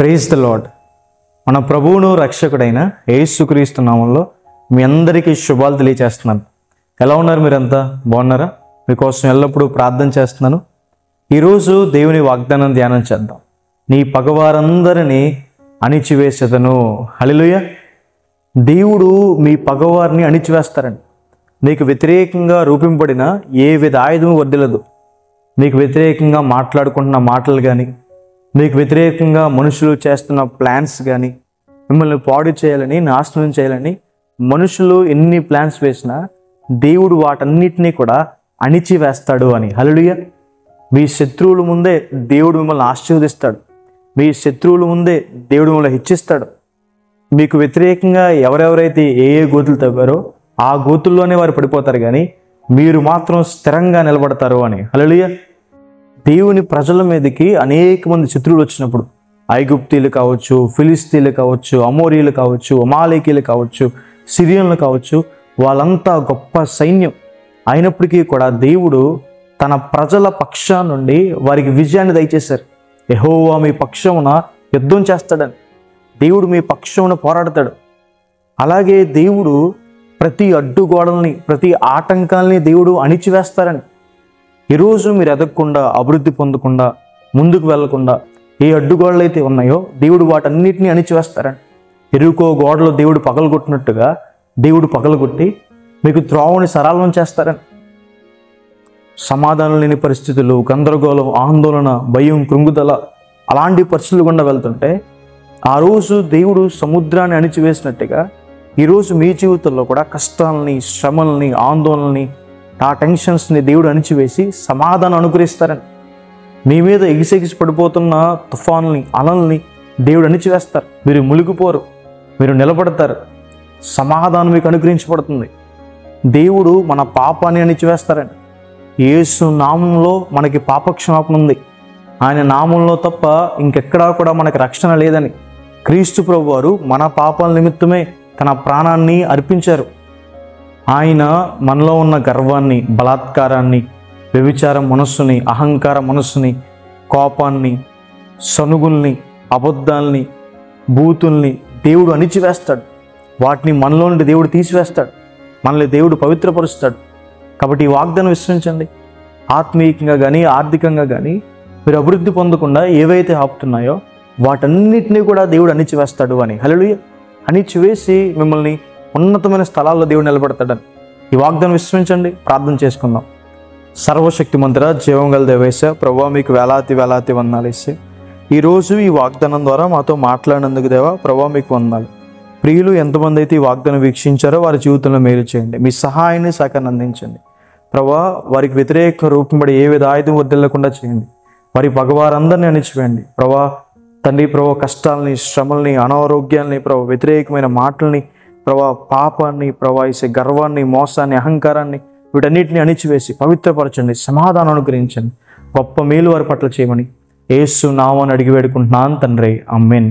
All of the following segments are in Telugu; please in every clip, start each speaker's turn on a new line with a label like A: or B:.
A: Praise the lord. మన ప్రభువును రక్షకుడైన యేసుక్రీస్తు నామంలో మీ అందరికీ శుభాలు తెలియచేస్తున్నాను. ఎలా ఉన్నారు? మీరంతా బాగున్నారా? మీకోసం ఎల్లప్పుడూ ప్రార్థన చేస్తున్నాను. ఈరోజు దేవుని వాగ్దానం ధ్యానం చేద్దాం. నీ పగవారందరినీ అణిచివేసేదను. హల్లెలూయా. దేవుడు మీ పగవారిని అణిచివేస్తారండి. మీకు వ్యతిరేకంగా రూపింపబడిన ఏ విధ ఆయుధం వర్దిలదు. మీకు వ్యతిరేకంగా మాట్లాడుకుంటున్న మాటలు కానీ, మీకు వ్యతిరేకంగా మనుషులు చేస్తున్న ప్లాన్స్ కానీ, మిమ్మల్ని పాడు చేయాలని, నాశనం చేయాలని మనుషులు ఎన్ని ప్లాన్స్ వేసినా దేవుడు వాటన్నిటినీ కూడా అణిచివేస్తాడు అని. హల్లెలూయా. మీ శత్రువుల ముందే దేవుడు మిమ్మల్ని ఆశీర్వదిస్తాడు. మీ శత్రువుల ముందే దేవుడు మిమ్మల్ని హెచ్చిస్తాడు. మీకు వ్యతిరేకంగా ఎవరెవరైతే ఏ గోతులు తవ్వారో ఆ గోతుల్లోనే వారు పడిపోతారు, కానీ మీరు మాత్రం స్థిరంగా నిలబడతారు అని. హల్లెలూయా. దేవుని ప్రజల మీదకి అనేక మంది శత్రువులు వచ్చినప్పుడు, ఐగుప్తీలు కావచ్చు, ఫిలిస్తీన్లు కావచ్చు, అమోరీలు కావచ్చు, అమాలేకీలు కావచ్చు, సిరియన్లు కావచ్చు, వాళ్ళంతా గొప్ప సైన్యం అయినప్పటికీ కూడా దేవుడు తన ప్రజల పక్షాన నుండి వారికి విజయాన్ని దయచేశారు. యెహోవా మీ పక్షమున యుద్ధం చేస్తాడని, దేవుడు మీ పక్షమున పోరాడతాడు. అలాగే దేవుడు ప్రతి అడ్డుగోడల్ని, ప్రతి ఆటంకాలని దేవుడు అణిచివేస్తారని. ఈరోజు మీరు ఎదగకుండా, అభివృద్ధి పొందకుండా, ముందుకు వెళ్లకుండా ఏ అడ్డుగోడలు అయితే ఉన్నాయో దేవుడు వాటన్నిటిని అణిచివేస్తారని. ఎరుకో గోడలు దేవుడు పగలగొట్టినట్టుగా దేవుడు పగలగొట్టి మీకు త్రోవని సరళం చేస్తారని. సమాధానం లేని పరిస్థితులు, గందరగోళం, ఆందోళన, భయం, కృంగుదల అలాంటి పరిస్థితులు గుండా వెళ్తుంటే ఆ రోజు దేవుడు సముద్రాన్ని అణిచివేసినట్టుగా ఈరోజు మీ జీవితంలో కూడా కష్టాలని, శ్రమల్ని, ఆందోళనని, ఆ టెన్షన్స్ని దేవుడు అణిచివేసి సమాధానం అనుగ్రహిస్తారని. మీ మీద ఎగిసెగిసి పడిపోతున్న తుఫాన్లని, అలల్ని దేవుడు అణిచివేస్తారు. మీరు మునిగిపోరు, మీరు నిలబడతారు. సమాధానం మీకు అనుగ్రహించబడుతుంది. దేవుడు మన పాపాన్ని అణిచివేస్తారని. యేసు నామంలో మనకి పాపక్షమాపణ ఉంది. ఆయన నామంలో తప్ప ఇంకెక్కడా కూడా మనకి రక్షణ లేదని క్రీస్తు ప్రభువు వారు మన పాపాల నిమిత్తమే తన ప్రాణాన్ని అర్పించారు. ఆయన మనలో ఉన్న గర్వాన్ని, బలాత్కారాన్ని, వ్యభిచార మనస్సుని, అహంకార మనస్సుని, కోపాన్ని, సనుగుల్ని, అబద్ధాల్ని, బూతుల్ని దేవుడు అణిచివేస్తాడు. వాటిని మనలో నుండి దేవుడు తీసివేస్తాడు. మనల్ని దేవుడు పవిత్రపరుస్తాడు. కాబట్టి ఈ వాగ్దానం విశ్వసించండి. ఆత్మీయంగా కానీ, ఆర్థికంగా కానీ మీరు అభివృద్ధి పొందకుండా ఏవైతే ఆపుతున్నాయో వాటన్నిటినీ కూడా దేవుడు అణిచివేస్తాడు అని. హల్లెలూయా. అణిచివేసి మిమ్మల్ని ఉన్నతమైన స్థలాల్లో దేవుడు నిలబెడతాడని ఈ వాగ్దానం విశ్వసించండి. ప్రార్థన చేసుకుందాం. సర్వశక్తిమంతుడా, జీవం గల దేవేశ, ప్రభువా మీకు వేలాది వేలాది వందనాలు ఇస్తే ఈరోజు ఈ వాగ్దానం ద్వారా మాతో మాట్లాడినందుకు దేవా, ప్రభువా మీకు వందనాలు. ప్రియులు ఎంతమంది అయితే ఈ వాగ్దానం వీక్షించారో వారి జీవితంలో మేలు చేయండి. మీ సహాయాన్ని సహకారాన్ని అందించండి. ప్రభువా వారికి వ్యతిరేక రూపంబడి ఏ విధ ఆయుధం వదిలేకుండా చేయండి. వారి పగవారందరినీ అణిచివేయండి. ప్రభువా తండ్రి, ప్రభువా కష్టాలని, శ్రమల్ని, అనారోగ్యాల్ని, ప్రభువా వ్యతిరేకమైన మాటల్ని, ప్రభా పాపాన్ని, ప్రభావిసే గర్వాన్ని, మోసాన్ని, అహంకారాన్ని వీటన్నిటిని అణిచివేసి పవిత్రపరచండి. సమాధానం అనుగ్రహించండి. గొప్ప మేలు వారి పట్ల చేయమని యేసు నామమున అడిగి వేడుకుంటున్నాను తండ్రి. Amen.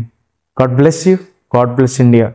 A: God bless you. God bless India.